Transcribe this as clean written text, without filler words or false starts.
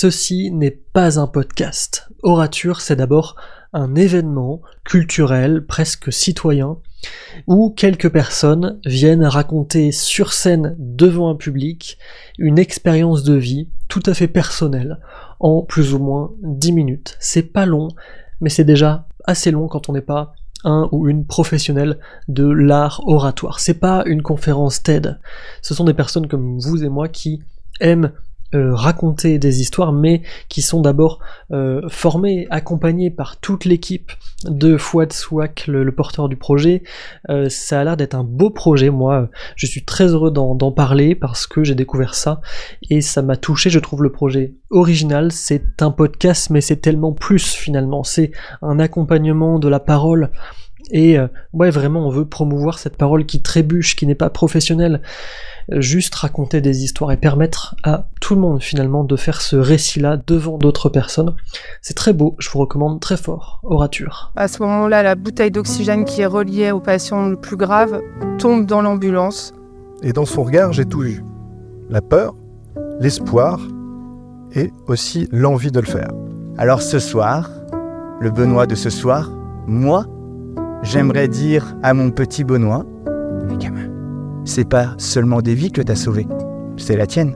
ceci n'est pas un podcast. Orature, c'est d'abord un événement culturel, presque citoyen, où quelques personnes viennent raconter sur scène devant un public une expérience de vie tout à fait personnelle, en plus ou moins 10 minutes. C'est pas long, mais c'est déjà assez long quand on n'est pas un ou une professionnelle de l'art oratoire. C'est pas une conférence TED. Ce sont des personnes comme vous et moi qui aiment raconter des histoires, mais qui sont d'abord formés, accompagnés par toute l'équipe de Fouad Souak, le porteur du projet. Ça a l'air d'être un beau projet. Moi, je suis très heureux d'en parler parce que j'ai découvert ça et ça m'a touché. Je trouve le projet original. C'est un podcast, mais c'est tellement plus finalement. C'est un accompagnement de la parole. Et ouais, vraiment, on veut promouvoir cette parole qui trébuche, qui n'est pas professionnelle. Juste raconter des histoires et permettre à tout le monde finalement de faire ce récit-là devant d'autres personnes. C'est très beau, je vous recommande très fort. Orature. À ce moment-là, la bouteille d'oxygène qui est reliée au patient le plus grave tombe dans l'ambulance. Et dans son regard, j'ai tout vu. La peur, l'espoir et aussi l'envie de le faire. Alors ce soir, le Benoît de ce soir, moi, j'aimerais dire à mon petit Benoît, mais gamin, c'est pas seulement des vies que t'as sauvées, c'est la tienne.